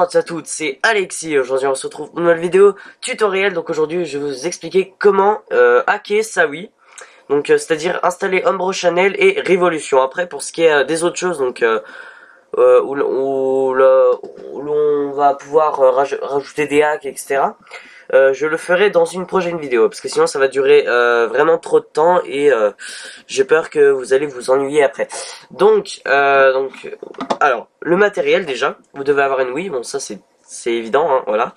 Bonjour à tous et à toutes, c'est Alexis. Aujourd'hui on se retrouve pour une nouvelle vidéo tutoriel. Donc aujourd'hui je vais vous expliquer comment hacker sa Wii. Donc c'est-à-dire installer Homebrew Channel et Révolution. Après pour ce qui est des autres choses, donc où l'on va pouvoir rajouter des hacks, etc. Je le ferai dans une prochaine vidéo parce que sinon ça va durer vraiment trop de temps et j'ai peur que vous allez vous ennuyer après. Donc alors le matériel, déjà vous devez avoir une Wii, bon ça c'est évident, hein, voilà.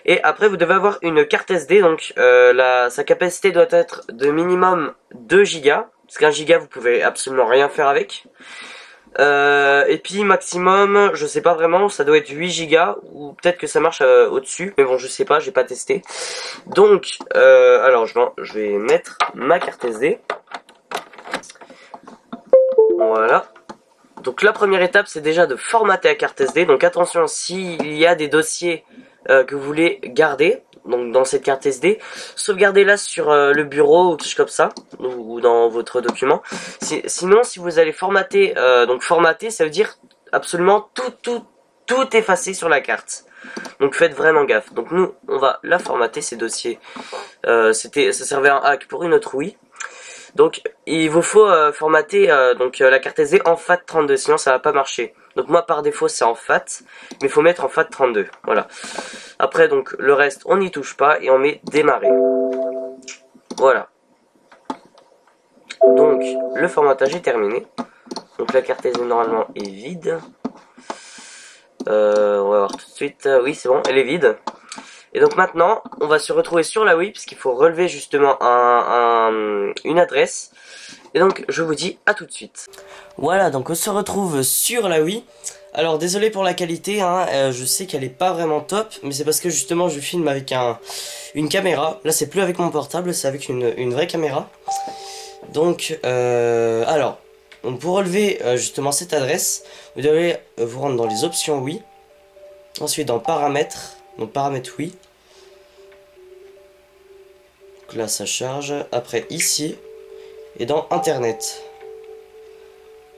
Et après vous devez avoir une carte SD, donc sa capacité doit être de minimum 2 Go, parce qu'un giga vous pouvez absolument rien faire avec. Et puis maximum, je sais pas vraiment, ça doit être 8 Go, ou peut-être que ça marche au-dessus, mais bon je sais pas, j'ai pas testé. Donc alors je vais mettre ma carte SD. Voilà. Donc la première étape c'est déjà de formater la carte SD. Donc attention, s'il y a des dossiers que vous voulez garder donc dans cette carte SD, sauvegardez-la sur le bureau ou quelque chose comme ça, ou dans votre document. Sinon si vous allez formater, donc formater ça veut dire absolument tout effacer sur la carte. Donc faites vraiment gaffe. Donc nous on va la formater, ces dossiers. Ça servait un hack pour une autre Wii. Donc il vous faut formater la carte SD en FAT32, sinon ça va pas marcher. Donc moi par défaut c'est en FAT, mais il faut mettre en FAT32, voilà. Après donc le reste on n'y touche pas et on met démarrer. Voilà. Donc le formatage est terminé. Donc la carte SD normalement est vide. On va voir tout de suite. Oui c'est bon, elle est vide. Et donc maintenant, on va se retrouver sur la Wii, puisqu'il faut relever justement une adresse. Et donc, je vous dis à tout de suite. Voilà, donc on se retrouve sur la Wii. Alors, désolé pour la qualité, hein, je sais qu'elle est pas vraiment top, mais c'est parce que justement, je filme avec une caméra. Là, c'est plus avec mon portable, c'est avec une vraie caméra. Donc, alors, pour relever justement cette adresse, vous devez vous rendre dans les options Wii. Ensuite, dans paramètres. Donc paramètres Wii. Donc là ça charge. Après ici. Et dans internet.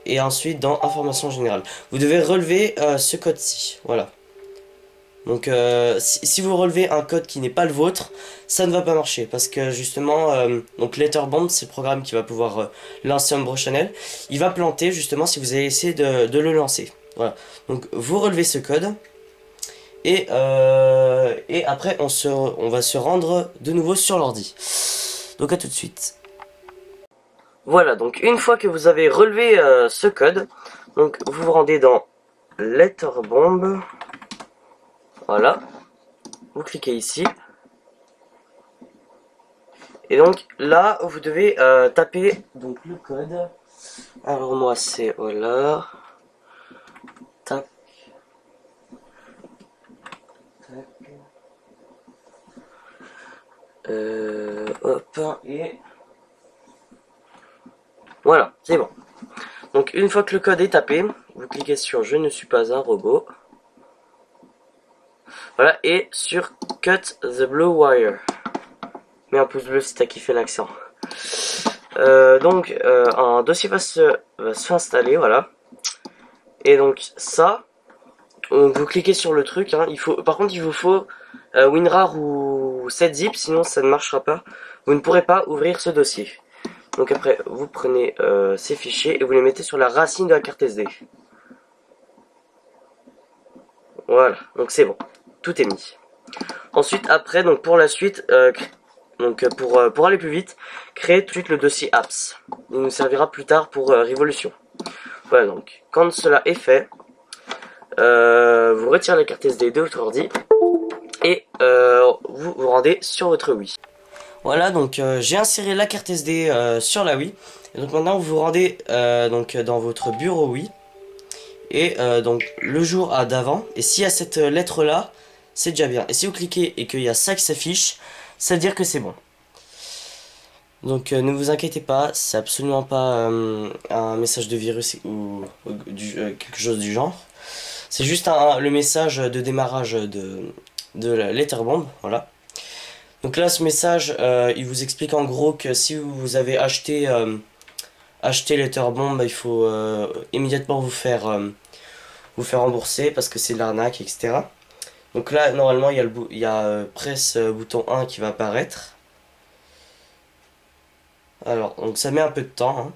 Et ensuite dans information générale. Vous devez relever ce code-ci. Voilà. Donc si vous relevez un code qui n'est pas le vôtre, ça ne va pas marcher. Parce que justement, donc Letterbomb, c'est le programme qui va pouvoir lancer Homebrew Channel. Il va planter justement si vous allez essayer de le lancer. Voilà. Donc vous relevez ce code. Et après on va se rendre de nouveau sur l'ordi. Donc à tout de suite. Voilà, donc une fois que vous avez relevé ce code, donc vous vous rendez dans Letterbomb. Voilà. Vous cliquez ici. Et donc là vous devez taper donc le code. Alors moi c'est voilà. Tac. Hop, et voilà, c'est bon. Donc une fois que le code est tapé, vous cliquez sur je ne suis pas un robot. Voilà, et sur cut the blue wire. Mais un pouce bleu si t'as kiffé l'accent. Un dossier va s'installer, voilà. Et donc ça, vous cliquez sur le truc, hein, par contre il vous faut WinRAR ou 7-zip, sinon ça ne marchera pas. Vous ne pourrez pas ouvrir ce dossier. Donc après vous prenez ces fichiers et vous les mettez sur la racine de la carte SD. Voilà, donc c'est bon, tout est mis. Ensuite après, donc pour la suite, pour aller plus vite, créez tout de suite le dossier apps. Il nous servira plus tard pour Révolution. Voilà, donc quand cela est fait, vous retirez la carte SD de votre ordi et vous vous rendez sur votre Wii. Voilà, donc j'ai inséré la carte SD sur la Wii. Et donc maintenant vous vous rendez dans votre bureau Wii. Et donc le jour d'avant. Et s'il y a cette lettre là, c'est déjà bien. Et si vous cliquez et qu'il y a ça qui s'affiche, ça veut dire que c'est bon. Donc ne vous inquiétez pas, c'est absolument pas un message de virus ou quelque chose du genre. C'est juste le message de démarrage de la Letterbomb, voilà. Donc là ce message il vous explique en gros que si vous avez acheté Letterbomb, il faut immédiatement vous faire rembourser parce que c'est de l'arnaque, etc. Donc là, normalement, il y a presse bouton 1 qui va apparaître. Alors, donc ça met un peu de temps, hein.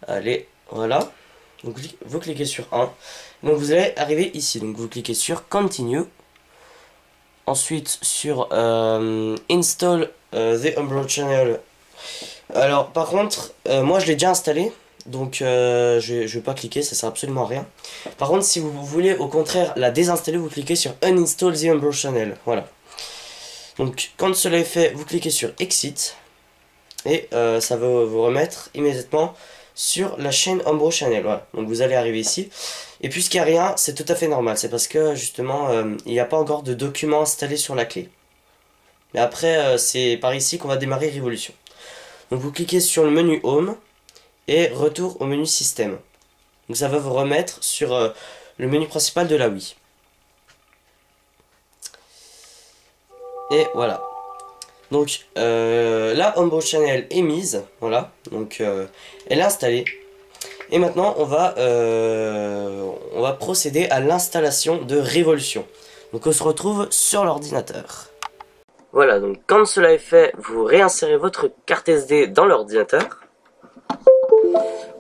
Allez, voilà. Donc vous cliquez sur 1. Donc vous allez arriver ici. Donc vous cliquez sur Continue. Ensuite sur Install the Umbro Channel. Alors par contre, moi je l'ai déjà installé. Donc je vais pas cliquer, ça sert absolument à rien. Par contre, si vous voulez au contraire la désinstaller, vous cliquez sur Uninstall the Umbro Channel. Voilà. Donc quand cela est fait, vous cliquez sur Exit. Et ça va vous remettre immédiatement sur la chaîne Umbro Channel. Voilà. Donc vous allez arriver ici. Et puisqu'il n'y a rien, c'est tout à fait normal. C'est parce que justement, il n'y a pas encore de document installé sur la clé. Mais après, c'est par ici qu'on va démarrer Révolution. Donc vous cliquez sur le menu Home et retour au menu Système. Donc ça va vous remettre sur le menu principal de la Wii. Et voilà. Donc la Umbro Channel est mise. Voilà. Donc elle est installée. Et maintenant on va procéder à l'installation de Révolution. Donc on se retrouve sur l'ordinateur. Voilà, donc quand cela est fait, vous réinsérez votre carte SD dans l'ordinateur.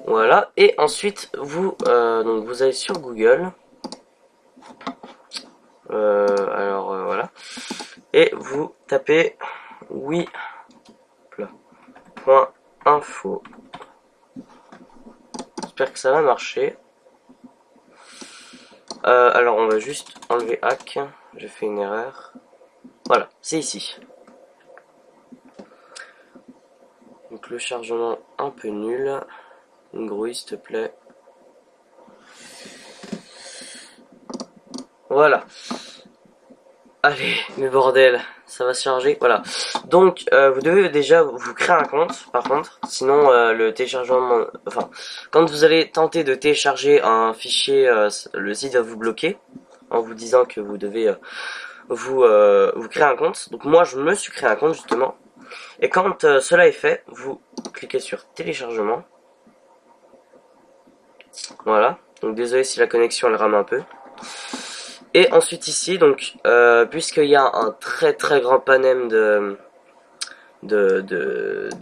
Voilà, et ensuite vous allez sur Google. Voilà. Et vous tapez Wii.info. J'espère que ça va marcher. Alors on va juste enlever hack. J'ai fait une erreur. Voilà, c'est ici. Donc le chargement un peu nul. Une grouille s'il te plaît. Voilà. Allez, mais bordel, ça va se charger. Voilà. Donc vous devez déjà vous créer un compte par contre. Sinon le téléchargement... Enfin, quand vous allez tenter de télécharger un fichier, le site va vous bloquer. En vous disant que vous devez... vous créez un compte. Donc moi je me suis créé un compte justement. Et quand cela est fait, vous cliquez sur téléchargement. Voilà. Donc désolé si la connexion elle rame un peu. Et ensuite ici, donc puisqu'il y a un très grand panel de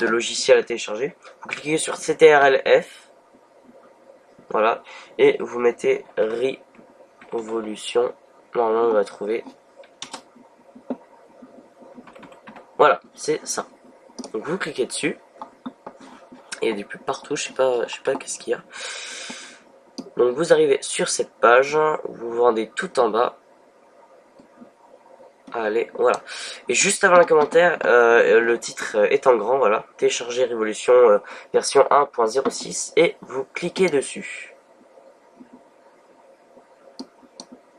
logiciels à télécharger, vous cliquez sur CTRL-F. Voilà. Et vous mettez Révolution. Normalement on va trouver. Voilà, c'est ça. Donc vous cliquez dessus. Et il y a des pubs partout, je sais pas qu'est-ce qu'il y a. Donc vous arrivez sur cette page, vous vous rendez tout en bas. Allez, voilà. Et juste avant le commentaire, le titre est en grand, voilà. Télécharger Révolution version 1.06 et vous cliquez dessus.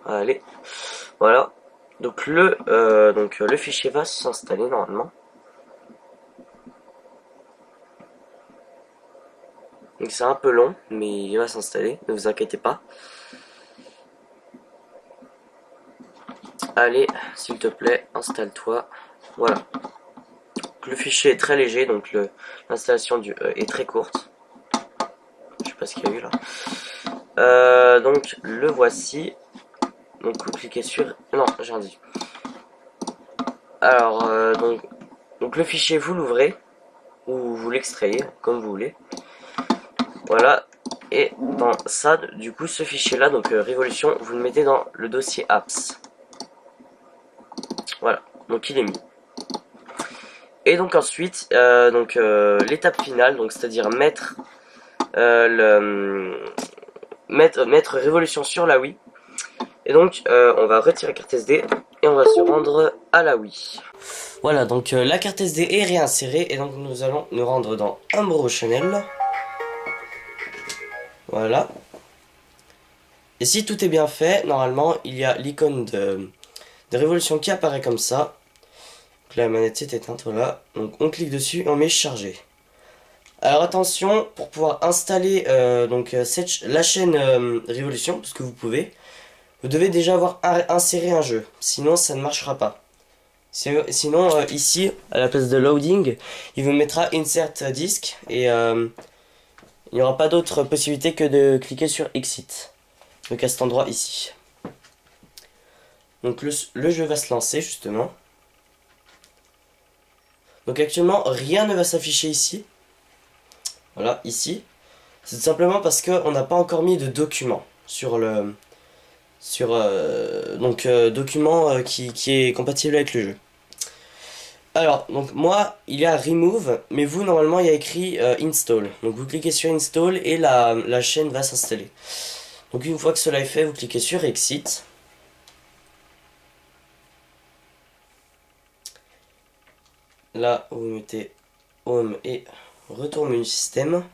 Allez, voilà. Donc le fichier va s'installer normalement. Donc c'est un peu long, mais il va s'installer, ne vous inquiétez pas. Allez, s'il te plaît, installe-toi. Voilà. Le fichier est très léger, donc l'installation est très courte. Je sais pas ce qu'il y a eu là. Donc le voici. Donc vous cliquez sur... Non, j'ai rien dit. Alors, donc le fichier, vous l'ouvrez, ou vous l'extrayez, comme vous voulez. Voilà, et dans ça, du coup, ce fichier-là, donc Révolution, vous le mettez dans le dossier apps. Voilà, donc il est mis. Et donc ensuite, l'étape finale, donc c'est-à-dire mettre Révolution sur la Wii. Et donc, on va retirer la carte SD et on va se rendre à la Wii. Voilà, donc la carte SD est réinsérée et donc nous allons nous rendre dans Umbro Channel. Voilà. Et si tout est bien fait, normalement, il y a l'icône de Révolution qui apparaît comme ça. Donc la manette est éteinte, voilà. Donc on clique dessus et on met charger. Alors attention, pour pouvoir installer la chaîne Révolution, parce que vous pouvez, vous devez déjà avoir inséré un jeu. Sinon, ça ne marchera pas. Sinon, ici, à la place de loading, il vous mettra insert disk et... il n'y aura pas d'autre possibilité que de cliquer sur Exit. Donc à cet endroit ici. Donc le jeu va se lancer justement. Donc actuellement rien ne va s'afficher ici. Voilà, ici. C'est tout simplement parce qu'on n'a pas encore mis de document sur le... document qui est compatible avec le jeu. Alors, donc moi, il y a Remove, mais vous, normalement, il y a écrit Install. Donc vous cliquez sur Install et la chaîne va s'installer. Donc une fois que cela est fait, vous cliquez sur Exit. Là, vous mettez Home et Retour menu système.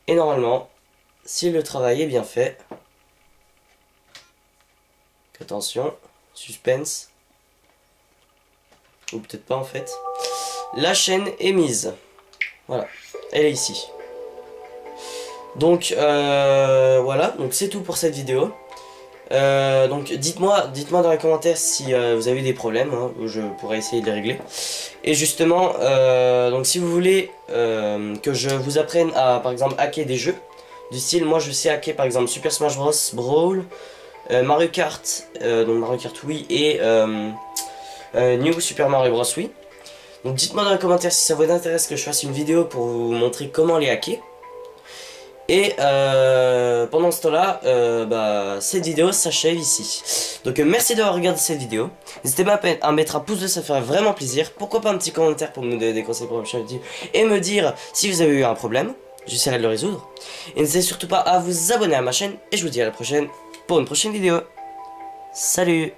Et normalement, si le travail est bien fait, attention, suspense, ou peut-être pas en fait, la chaîne est mise. Voilà, elle est ici. Donc voilà, donc c'est tout pour cette vidéo. Donc dites-moi dans les commentaires si vous avez des problèmes, hein, je pourrais essayer de les régler. Et justement, donc si vous voulez que je vous apprenne à par exemple hacker des jeux du style, moi je sais hacker par exemple Super Smash Bros, Brawl, Mario Kart, donc Mario Kart Wii et New Super Mario Bros Wii. Donc dites-moi dans les commentaires si ça vous intéresse que je fasse une vidéo pour vous montrer comment les hacker. Et pendant ce temps-là, cette vidéo s'achève ici. Donc merci d'avoir regardé cette vidéo. N'hésitez pas à mettre un pouce bleu, ça ferait vraiment plaisir. Pourquoi pas un petit commentaire pour me donner des conseils pour ma chaîne YouTube et me dire si vous avez eu un problème. J'essaierai de le résoudre. Et n'hésitez surtout pas à vous abonner à ma chaîne. Et je vous dis à la prochaine pour une prochaine vidéo. Salut!